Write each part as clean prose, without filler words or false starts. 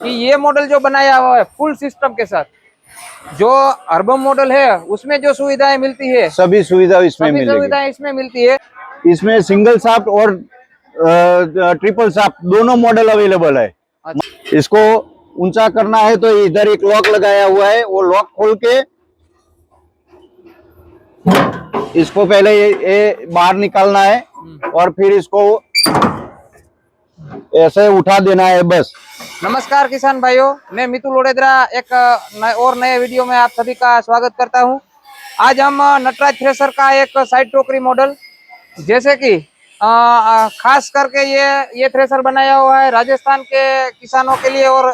कि ये मॉडल जो बनाया हुआ है फुल सिस्टम के साथ, जो अर्बन मॉडल है उसमें जो सुविधाएं मिलती है सभी सुविधा इसमें सभी मिलेगी। सुविधाएं इसमें मिलती है। इसमें सिंगल शाफ्ट और ट्रिपल शाफ्ट दोनों मॉडल अवेलेबल है। अच्छा। इसको ऊंचा करना है तो इधर एक लॉक लगाया हुआ है, वो लॉक खोल के इसको पहले ये बाहर निकालना है और फिर इसको ऐसे उठा देना है बस। नमस्कार किसान भाइयों, मैं मितुल ओडेद्रा एक और नए वीडियो में आप सभी का स्वागत करता हूं। आज हम नटराज थ्रेसर का एक साइड टोकरी मॉडल, जैसे कि खास करके ये थ्रेसर बनाया हुआ है राजस्थान के किसानों के लिए और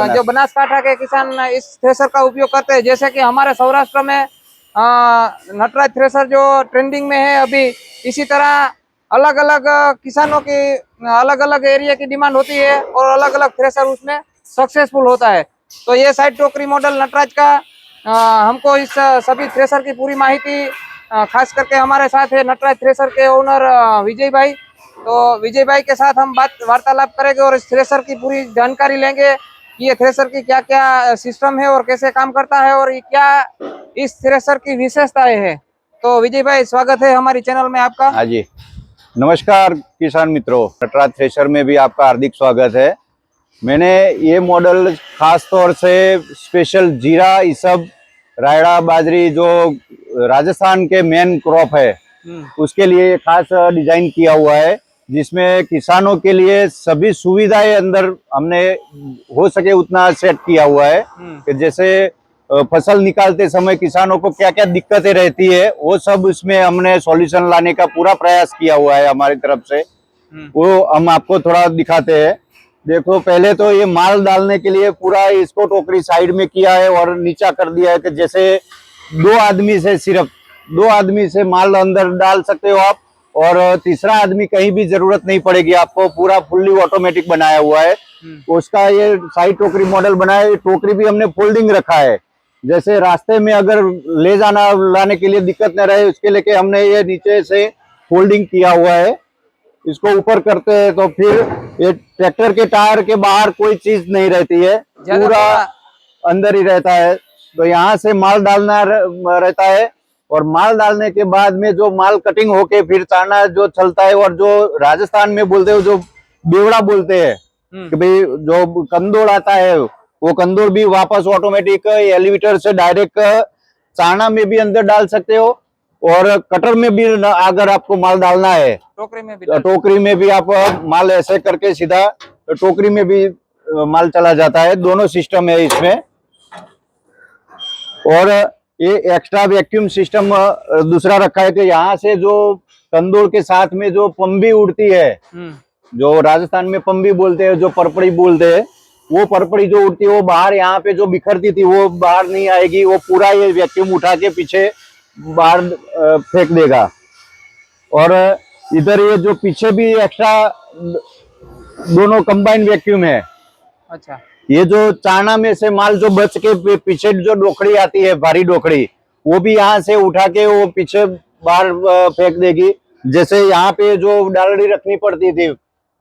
जो बनासकांठा के किसान इस थ्रेसर का उपयोग करते हैं। जैसे कि हमारे सौराष्ट्र में नटराज थ्रेसर जो ट्रेंडिंग में है अभी, इसी तरह अलग अलग किसानों की अलग अलग एरिया की डिमांड होती है और अलग अलग थ्रेसर उसमें सक्सेसफुल होता है। तो ये साइड टोकरी मॉडल नटराज का हमको इस सभी थ्रेसर की पूरी माहिती, खास करके हमारे साथ है नटराज थ्रेसर के ओनर विजय भाई। तो विजय भाई के साथ हम वार्तालाप करेंगे और इस थ्रेसर की पूरी जानकारी लेंगे कि ये थ्रेसर की क्या क्या सिस्टम है और कैसे काम करता है और ये क्या इस थ्रेसर की विशेषताएं है। तो विजय भाई, स्वागत है हमारी चैनल में आपका। हाँ जी, नमस्कार किसान मित्रों, नटराज थ्रेसर में भी आपका हार्दिक स्वागत है। मैंने ये मॉडल खास तौर से स्पेशल जीरा, इसब, रायड़ा, बाजरी जो राजस्थान के मेन क्रॉप है उसके लिए खास डिजाइन किया हुआ है, जिसमें किसानों के लिए सभी सुविधाएं अंदर हमने हो सके उतना सेट किया हुआ है कि जैसे फसल निकालते समय किसानों को क्या क्या दिक्कतें रहती है वो सब इसमें हमने सॉल्यूशन लाने का पूरा प्रयास किया हुआ है हमारी तरफ से। वो हम आपको थोड़ा दिखाते हैं। देखो, पहले तो ये माल डालने के लिए पूरा इसको टोकरी साइड में किया है और नीचा कर दिया है कि जैसे सिर्फ दो आदमी से माल अंदर डाल सकते हो आप, और तीसरा आदमी कहीं भी जरूरत नहीं पड़ेगी आपको। पूरा फुल्ली ऑटोमेटिक बनाया हुआ है उसका ये साइड टोकरी मॉडल बनाया है। टोकरी भी हमने फोल्डिंग रखा है, जैसे रास्ते में अगर ले जाना लाने के लिए दिक्कत न रहे उसके लेके हमने ये नीचे से फोल्डिंग किया हुआ है। इसको ऊपर करते हैं तो फिर ये ट्रैक्टर के टायर के बाहर कोई चीज नहीं रहती है, पूरा अंदर ही रहता है। तो यहाँ से माल डालना रहता है और माल डालने के बाद में जो माल कटिंग होके फिर चाना जो चलता है, और जो राजस्थान में बोलते हो जो बेवड़ा बोलते हैं कि भाई जो कंदोड़ आता है, वो कंदोड़ भी वापस ऑटोमेटिक एलिवेटर से डायरेक्ट चाना में भी अंदर डाल सकते हो, और कटर में भी अगर आपको माल डालना है टोकरी में भी आप माल ऐसे करके सीधा टोकरी में भी माल चला जाता है। दोनों सिस्टम है इसमें। और ये एक्स्ट्रा वैक्यूम सिस्टम दूसरा रखा है कि यहाँ से जो कंदोड़ के साथ में जो पंबी उड़ती है, जो राजस्थान में पंबी बोलते हैं, जो परपड़ी बोलते हैं, वो परपड़ी जो उड़ती है वो बाहर यहाँ पे जो बिखरती थी वो बाहर नहीं आएगी। वो पूरा ये वैक्यूम उठा के पीछे बाहर फेंक देगा। और इधर ये जो पीछे भी एक्स्ट्रा दोनों कंबाइन वैक्यूम है। अच्छा। ये जो चाना में से माल जो बच के पीछे जो डोखड़ी आती है, भारी डोखड़ी, वो भी यहाँ से उठा के वो पीछे बाहर फेंक देगी। जैसे यहाँ पे जो डालड़ी रखनी पड़ती थी,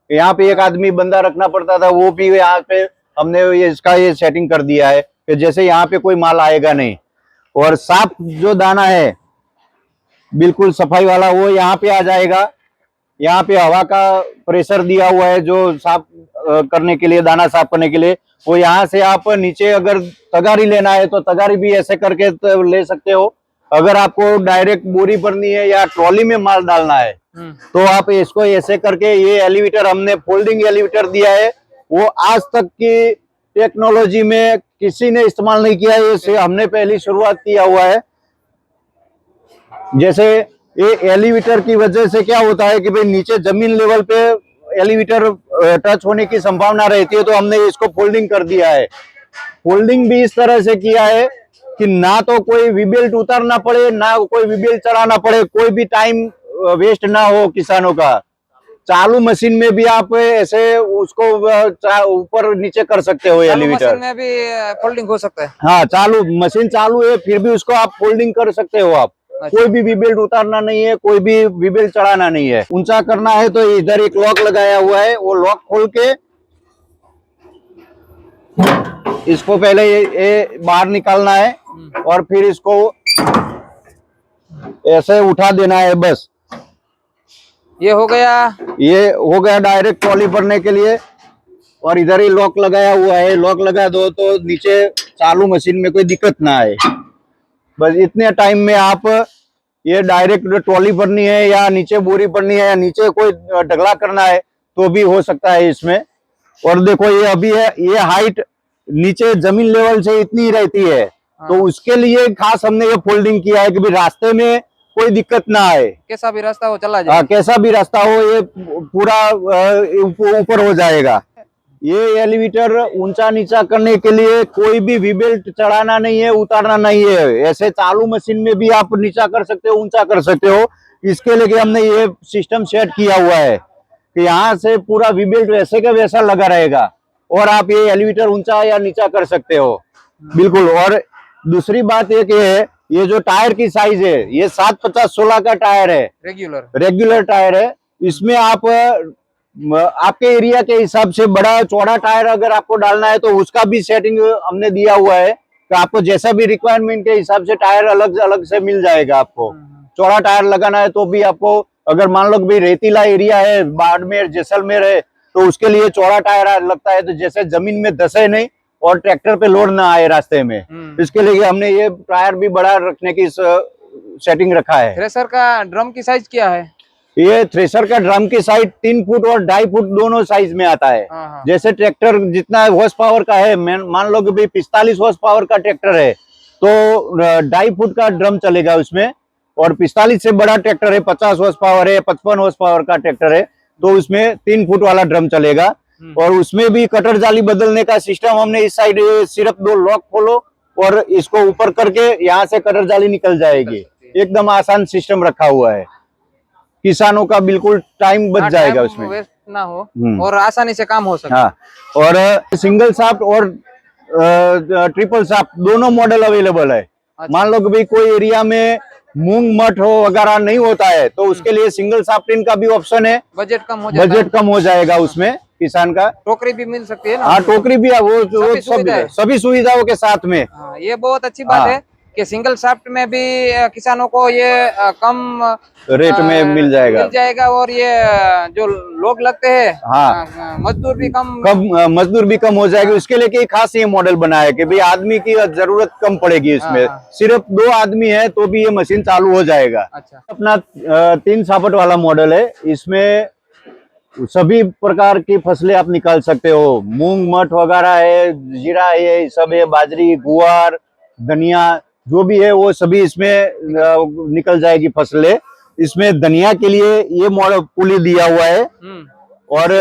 यहाँ पे एक आदमी बंदा रखना पड़ता था, वो भी यहाँ पे हमने ये सेटिंग कर दिया है कि जैसे यहाँ पे कोई माल आएगा नहीं। और साफ जो दाना है बिल्कुल सफाई वाला वो यहाँ पे आ जाएगा। यहाँ पे हवा का प्रेशर दिया हुआ है जो साफ करने के लिए, दाना साफ करने के लिए। वो यहाँ से आप नीचे अगर तगारी लेना है तो तगारी भी ऐसे करके तो ले सकते हो। अगर आपको डायरेक्ट बोरी भरनी है या ट्रॉली में माल डालना है तो आप इसको ऐसे करके, ये एलिवेटर हमने फोल्डिंग एलिवेटर दिया है, वो आज तक की टेक्नोलॉजी में किसी ने इस्तेमाल नहीं किया है, इसे हमने पहली शुरुआत किया हुआ है। जैसे ये एलिवेटर की वजह से क्या होता है कि भाई नीचे जमीन लेवल पे एलिवेटर टच होने की संभावना रहती है, तो हमने इसको फोल्डिंग कर दिया है। फोल्डिंग भी इस तरह से किया है कि ना तो कोई वीबेल्ट उतारना पड़े, ना कोई वीबेल्ट चढ़ाना पड़े, कोई भी टाइम वेस्ट ना हो किसानों का। चालू मशीन में भी आप ऐसे उसको ऊपर नीचे कर सकते हो। एलिवेटर मशीन में भी फोल्डिंग हो सकता है। हाँ, चालू मशीन चालू है फिर भी उसको आप फोल्डिंग कर सकते हो आप। कोई भी वीबेल्ट उतारना नहीं है, कोई भी वीबेल्ट चढ़ाना नहीं है। ऊंचा करना है तो इधर एक लॉक लगाया हुआ है, वो लॉक खोल के इसको पहले ये बाहर निकालना है और फिर इसको ऐसे उठा देना है बस। ये हो गया। ये हो गया डायरेक्ट ट्रॉली भरने के लिए। और इधर ही लॉक लगाया हुआ है, लॉक लगा दो तो नीचे चालू मशीन में कोई दिक्कत ना आए। बस इतने टाइम में आप ये डायरेक्ट ट्रॉली भरनी है या नीचे बोरी भरनी है या नीचे कोई ढगला करना है तो भी हो सकता है इसमें। और देखो ये अभी है, ये हाइट नीचे जमीन लेवल से इतनी रहती है, तो उसके लिए खास हमने ये फोल्डिंग किया है कि भी रास्ते में कोई दिक्कत ना आए। कैसा भी रास्ता हो चला जाए। कैसा भी रास्ता हो ये पूरा ऊपर हो जाएगा। ये एलिवेटर ऊंचा नीचा करने के लिए कोई भी वी बेल्ट चढ़ाना नहीं है, उतारना नहीं है। ऐसे चालू मशीन में भी आप नीचा कर सकते हो, ऊंचा कर सकते हो। इसके लिए हमने ये सिस्टम सेट किया हुआ है कि यहाँ से पूरा वी बेल्ट वैसे का वैसा लगा रहेगा और आप ये एलिवेटर ऊंचा या नीचा कर सकते हो बिल्कुल। और दूसरी बात एक ये है, ये जो टायर की साइज है ये 750/16 का टायर है, रेगुलर टायर है। इसमें आप आपके एरिया के हिसाब से बड़ा चौड़ा टायर अगर आपको डालना है तो उसका भी सेटिंग हमने दिया हुआ है कि आपको जैसा भी रिक्वायरमेंट के हिसाब से टायर अलग अलग से मिल जाएगा। आपको चौड़ा टायर लगाना है तो भी आपको, अगर मान लो भी रेतीला एरिया है, बाड़मेर जैसलमेर है, तो उसके लिए चौड़ा टायर लगता है तो जैसे जमीन में धसे नहीं और ट्रैक्टर पे लोड ना आए रास्ते में। इसके लिए हमने ये टायर भी बड़ा रखने की सेटिंग रखा है। थ्रेसर का ड्रम की साइज क्या है? ये थ्रेसर का ड्रम की साइज 3 फुट और 2.5 फुट दोनों साइज में आता है। जैसे ट्रैक्टर जितना हॉर्स पावर का है, मान लो कि भाई 45 हॉर्स पावर का ट्रैक्टर है तो 2.5 फुट का ड्रम चलेगा उसमें। और 45 से बड़ा ट्रैक्टर है, 50 हॉर्स पावर है, 55 हॉर्स पावर का ट्रैक्टर है, तो उसमें 3 फुट वाला ड्रम चलेगा। और उसमें भी कटर जाली बदलने का सिस्टम हमने इस साइड सिर्फ 2 लॉक खोलो और इसको ऊपर करके यहाँ से कटर जाली निकल जाएगी। एकदम आसान सिस्टम रखा हुआ है, किसानों का बिल्कुल टाइम बच जाएगा, उसमें वेस्ट ना हो और आसानी से काम हो सके। हाँ, और सिंगल शाफ्ट और ट्रिपल शाफ्ट दोनों मॉडल अवेलेबल है। मान लो कि भाई कोई एरिया में मूंग मठ हो वगैरह नहीं होता है तो उसके लिए सिंगल शाफ्टिंग का भी ऑप्शन है। बजट कम हो जाएगा उसमें किसान का। टोकरी भी मिल सकती है ना? हाँ, टोकरी भी है, वो सभी सुविधाओं के साथ में। ये बहुत अच्छी बात है कि सिंगल शाफ्ट में भी किसानों को ये कम रेट में मिल जाएगा और ये जो लोग लगते हैं, हाँ, मजदूर भी कम हो जाएगी। उसके लिए कि खास ये मॉडल बना है कि भाई आदमी की जरूरत कम पड़ेगी इसमें। सिर्फ 2 आदमी है तो भी ये मशीन चालू हो जाएगा। अच्छा। अपना 3 शाफ्ट वाला मॉडल है, इसमें सभी प्रकार की फसलें आप निकाल सकते हो। मूंग मठ वगैरह है, जीरा है, सब है, बाजरी, गुआर, धनिया जो भी है वो सभी इसमें निकल जाएगी फसलें। इसमें धनिया के लिए ये मॉडल पुली दिया हुआ है और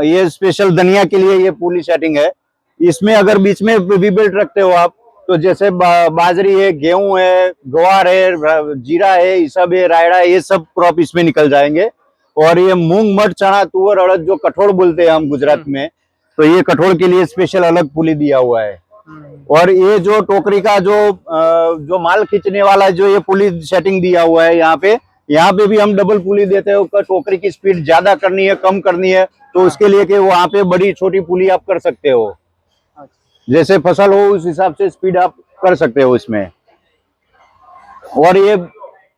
ये स्पेशल धनिया के लिए ये पुली सेटिंग है। इसमें अगर बीच में वी बेल्ट रखते हो आप तो जैसे बाजरी है, गेहूं है, ग्वार है, जीरा है, ये सब है, रायड़ा है, ये सब क्रॉप इसमें निकल जाएंगे। और ये मूंग मठ चना तुअर अड़द जो कठोर बोलते हैं हम गुजरात में, तो ये कठोर के लिए स्पेशल अलग पुली दिया हुआ है। और ये जो टोकरी का जो माल खींचने वाला जो ये पुली सेटिंग दिया हुआ है, यहाँ पे भी हम डबल पुली देते हैं। टोकरी की स्पीड ज्यादा करनी है, कम करनी है तो उसके लिए कि वहाँ पे बड़ी छोटी पुली आप कर सकते हो, जैसे फसल हो उस हिसाब से स्पीड आप कर सकते हो इसमें। और ये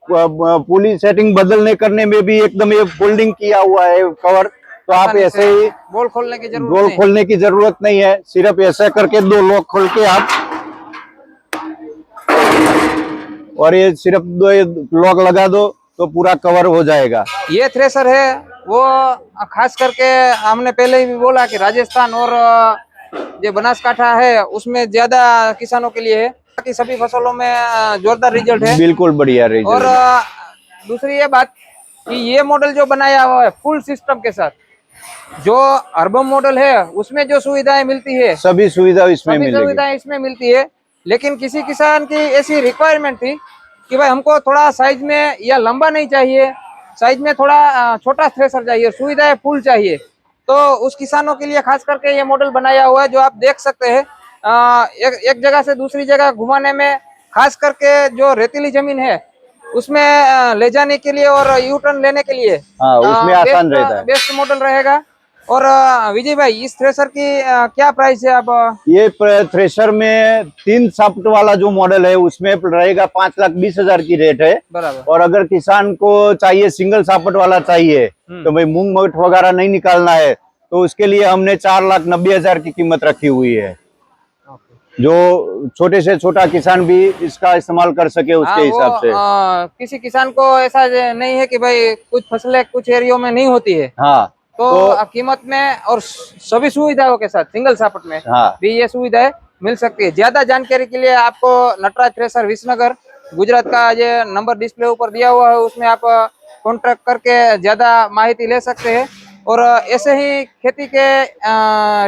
पुली सेटिंग बदलने करने में भी एकदम ये फोल्डिंग किया हुआ है कवर, तो आप ऐसे ही गोल खोलने की जरूरत नहीं है। सिर्फ ऐसे करके 2 लॉक खोल के आप, और ये सिर्फ 2 लॉक लगा दो तो पूरा कवर हो जाएगा। ये थ्रेसर है वो खास करके हमने पहले भी बोला कि राजस्थान और जो बनासकांठा है उसमें ज्यादा किसानों के लिए है। बाकी सभी फसलों में जोरदार रिजल्ट है, बिल्कुल बढ़िया रिजल्ट। और दूसरी ये बात कि ये मॉडल जो बनाया हुआ है फुल सिस्टम के साथ, जो अर्बन मॉडल है उसमें जो सुविधाएं मिलती है सभी सुविधाएं इसमें मिलती है। लेकिन किसी किसान की ऐसी रिक्वायरमेंट थी कि भाई हमको थोड़ा साइज में या लंबा नहीं चाहिए, साइज में थोड़ा छोटा थ्रेसर चाहिए, सुविधाएं फुल चाहिए, तो उस किसानों के लिए खास करके ये मॉडल बनाया हुआ है जो आप देख सकते हैं। एक जगह से दूसरी जगह घुमाने में, खास करके जो रेतीली जमीन है उसमें ले जाने के लिए और यू टर्न लेने के लिए उसमें आसान रहता है। बेस्ट मॉडल रहेगा। और विजय भाई इस थ्रेसर की क्या प्राइस है? अब ये थ्रेशर में 3 शाफ्ट वाला जो मॉडल है उसमें रहेगा 5,20,000 की रेट है। बराबर। और अगर किसान को चाहिए सिंगल शाफ्ट वाला चाहिए तो भाई मूंग मट वगैरह नहीं निकालना है तो उसके लिए हमने 4,90,000 की कीमत रखी हुई है, जो छोटे से छोटा किसान भी इसका इस्तेमाल कर सके हाँ, उसके वो हिसाब से। किसी किसान को ऐसा नहीं है कि भाई कुछ फसलें कुछ एरियो में नहीं होती है, हाँ तो कीमत में और सभी सुविधाओं के साथ सिंगल शाफ्ट में हाँ भी ये सुविधाएं मिल सकती है। ज्यादा जानकारी के लिए आपको नटराज थ्रेसर विसनगर गुजरात का ये नंबर डिस्प्ले ऊपर दिया हुआ है, उसमें आप कॉन्टेक्ट करके ज्यादा माहिती ले सकते हैं। और ऐसे ही खेती के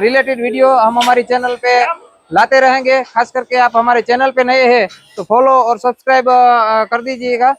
रिलेटेड वीडियो हम हमारी चैनल पे लाते रहेंगे। खास करके आप हमारे चैनल पे नए हैं तो फॉलो और सब्सक्राइब कर दीजिएगा।